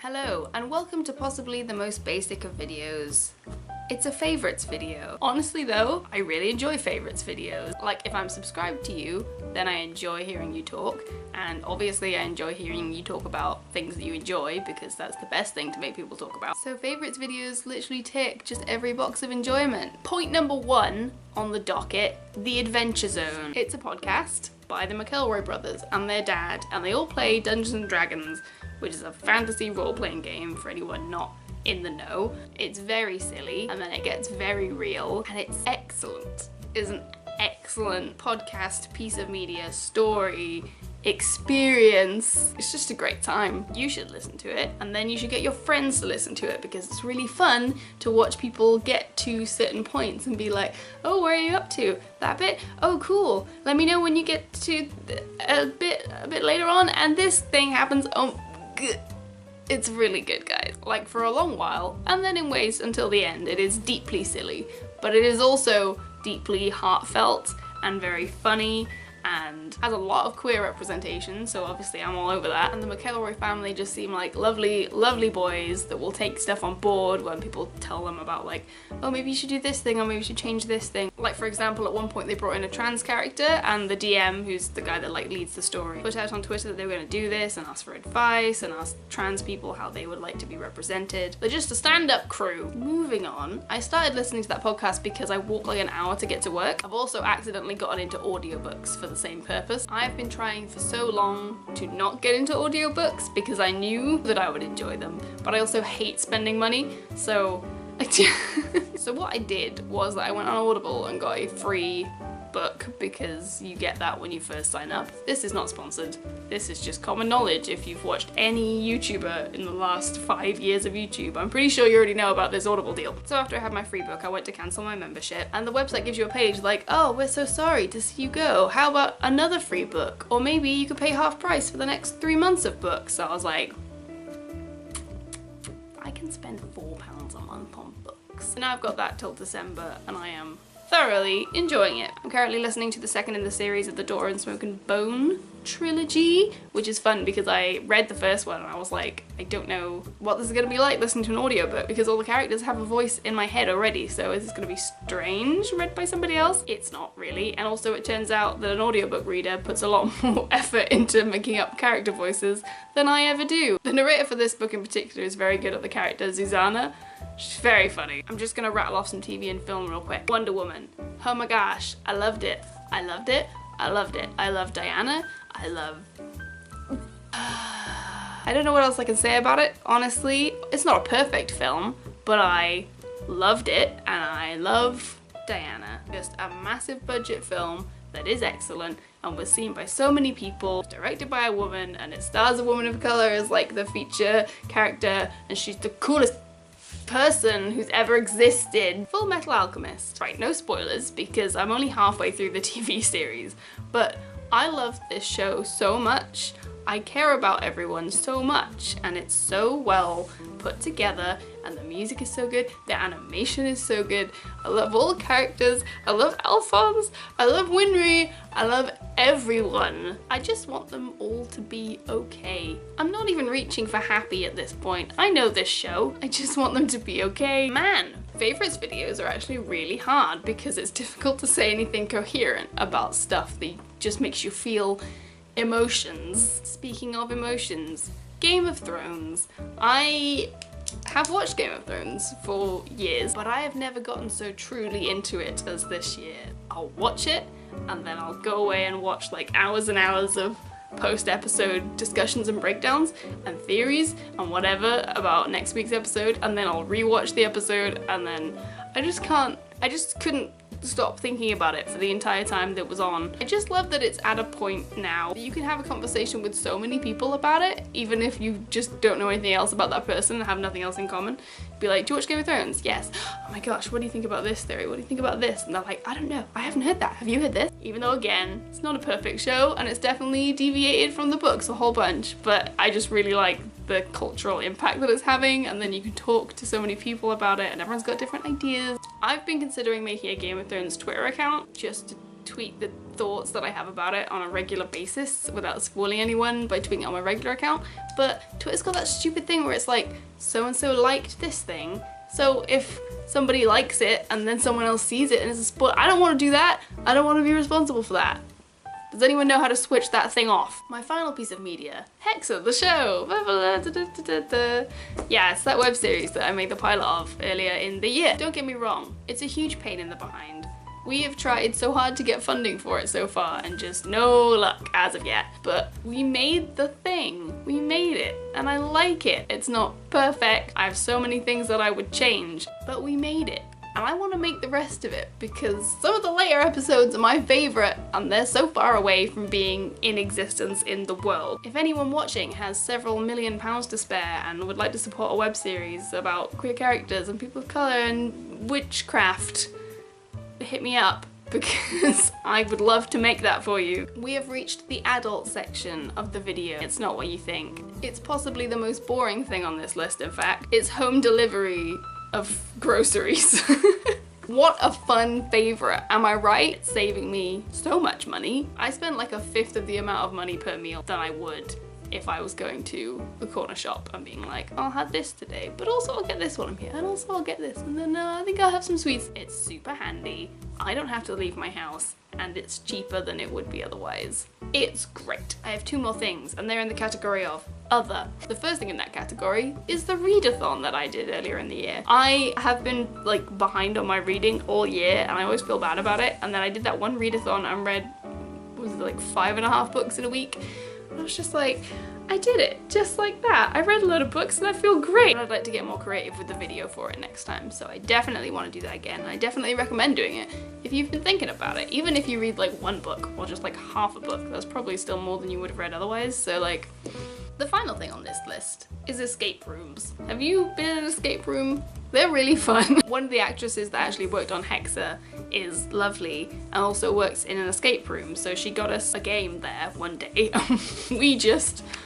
Hello, and welcome to possibly the most basic of videos. It's a favorites video. Honestly though, I really enjoy favorites videos. Like, if I'm subscribed to you, then I enjoy hearing you talk, and obviously I enjoy hearing you talk about things that you enjoy because that's the best thing to make people talk about. So favorites videos literally tick just every box of enjoyment. Point number one on the docket, The Adventure Zone. It's a podcast by the McElroy brothers and their dad, and they all play Dungeons and Dragons, which is a fantasy role-playing game for anyone not in the know. It's very silly, and then it gets very real, and it's excellent. It's an excellent podcast, piece of media, story, experience. It's just a great time. You should listen to it, and then you should get your friends to listen to it, because it's really fun to watch people get to certain points and be like, oh, where are you up to? That bit? Oh, cool. Let me know when you get to a bit later on, and this thing happens. Oh, good. It's really good, guys. Like, for a long while, and then in ways until the end, it is deeply silly, but it is also deeply heartfelt and very funny, and has a lot of queer representation, so obviously I'm all over that. And the McElroy family just seem like lovely, lovely boys that will take stuff on board when people tell them about, like, oh, maybe you should do this thing, or maybe you should change this thing. Like, for example, at one point they brought in a trans character, and the DM, who's the guy that like leads the story, put out on Twitter that they were going to do this and ask for advice and ask trans people how they would like to be represented. They're just a stand-up crew. Moving on, I started listening to that podcast because I walk like an hour to get to work. I've also accidentally gotten into audiobooks for the same purpose. I've been trying for so long to not get into audiobooks because I knew that I would enjoy them, but I also hate spending money, so so what I did was that I went on Audible and got a free book, because you get that when you first sign up. This is not sponsored. This is just common knowledge. If you've watched any YouTuber in the last 5 years of YouTube, I'm pretty sure you already know about this Audible deal. So after I had my free book, I went to cancel my membership, and the website gives you a page like, oh, we're so sorry to see you go. How about another free book? Or maybe you could pay half price for the next 3 months of books. So I was like, I can spend £4 a month on books. And now I've got that till December, and I am thoroughly enjoying it. I'm currently listening to the second in the series of the Door and Smoke and Bone trilogy, which is fun because I read the first one and I was like, I don't know what this is gonna be like listening to an audiobook, because all the characters have a voice in my head already, so is this gonna be strange read by somebody else? It's not really. And also it turns out that an audiobook reader puts a lot more effort into making up character voices than I ever do. The narrator for this book in particular is very good at the character Zuzana. She's very funny. I'm just gonna rattle off some TV and film real quick. Wonder Woman. Oh my gosh, I loved it. I loved it. I loved it. I love Diana. I love... I don't know what else I can say about it, honestly. It's not a perfect film, but I loved it, and I love Diana. Just a massive budget film that is excellent and was seen by so many people. It's directed by a woman, and it stars a woman of color as like the feature character, and she's the coolest person who's ever existed. FullMetal Alchemist. Right, no spoilers because I'm only halfway through the TV series, but I love this show so much. I care about everyone so much, and it's so well put together, and the music is so good, the animation is so good. I love all the characters, I love Alphonse, I love Winry, I love everyone. I just want them all to be okay. I'm not even reaching for happy at this point. I know this show, I just want them to be okay. Man, favorites videos are actually really hard because it's difficult to say anything coherent about stuff that just makes you feel emotions. Speaking of emotions, Game of Thrones. I have watched Game of Thrones for years, but I have never gotten so truly into it as this year. I'll watch it, and then I'll go away and watch like hours and hours of post-episode discussions and breakdowns and theories and whatever about next week's episode, and then I'll rewatch the episode, and then I just couldn't stop thinking about it for the entire time that was on. I just love that it's at a point now that you can have a conversation with so many people about it, even if you just don't know anything else about that person and have nothing else in common. Be like, do you watch Game of Thrones? Yes. Oh my gosh, what do you think about this theory? What do you think about this? And they're like, I don't know, I haven't heard that. Have you heard this? Even though, again, it's not a perfect show, and it's definitely deviated from the books a whole bunch, but I just really like the cultural impact that it's having, and then you can talk to so many people about it, and everyone's got different ideas. I've been considering making a Game of Thrones Twitter account just to tweet the thoughts that I have about it on a regular basis without spoiling anyone by tweeting it on my regular account, but Twitter's got that stupid thing where it's like, so-and-so liked this thing, so if somebody likes it and then someone else sees it and it's a spoil, I don't want to do that. I don't want to be responsible for that. Does anyone know how to switch that thing off? My final piece of media, Hexa, the show. Yeah, it's that web series that I made the pilot of earlier in the year. Don't get me wrong, it's a huge pain in the behind. We have tried so hard to get funding for it so far and just no luck as of yet. But we made the thing. We made it and I like it. It's not perfect. I have so many things that I would change, but we made it. And I want to make the rest of it because some of the later episodes are my favourite and they're so far away from being in existence in the world. If anyone watching has several £1 million to spare and would like to support a web series about queer characters and people of colour and witchcraft, hit me up because I would love to make that for you. We have reached the adult section of the video. It's not what you think. It's possibly the most boring thing on this list, in fact. It's home delivery of groceries. What a fun favourite, am I right? It's saving me so much money. I spend like 1/5 of the amount of money per meal than I would if I was going to the corner shop and being like, I'll have this today, but also I'll get this while I'm here, and also I'll get this, and then I think I'll have some sweets. It's super handy. I don't have to leave my house, and it's cheaper than it would be otherwise. It's great. I have 2 more things, and they're in the category of other. The first thing in that category is the readathon that I did earlier in the year. I have been like behind on my reading all year, and I always feel bad about it, and then I did that one readathon and read, was it like 5.5 books in a week? I was just like, I did it just like that. I read a lot of books and I feel great. I'd like to get more creative with the video for it next time, so I definitely want to do that again. I definitely recommend doing it if you've been thinking about it. Even if you read like 1 book or just like half a book, that's probably still more than you would have read otherwise. So like, the final thing on this list is escape rooms. Have you been in an escape room? They're really fun. One of the actresses that actually worked on Hexa is lovely and also works in an escape room, so she got us a game there one day. We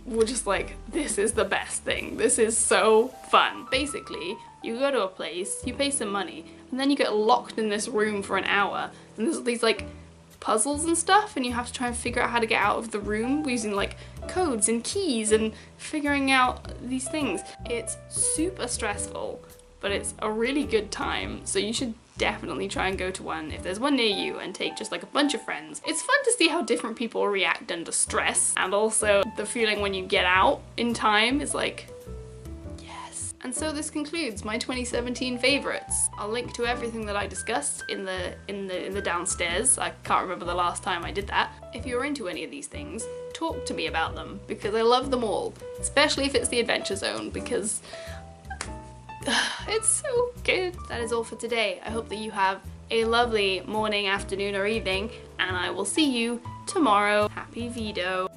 were just like, this is the best thing. This is so fun. Basically, you go to a place, you pay some money, and then you get locked in this room for an hour, and there's these like puzzles and stuff, and you have to try and figure out how to get out of the room using like codes and keys and figuring out these things. It's super stressful, but it's a really good time, so you should definitely try and go to one if there's one near you and take just like a bunch of friends. It's fun to see how different people react under stress, and also the feeling when you get out in time is like, yes. And so this concludes my 2017 favourites. I'll link to everything that I discussed in the downstairs. I can't remember the last time I did that. If you're into any of these things, talk to me about them because I love them all, especially if it's the Adventure Zone because it's so good. That is all for today. I hope that you have a lovely morning, afternoon, or evening, and I will see you tomorrow. Happy VEDO.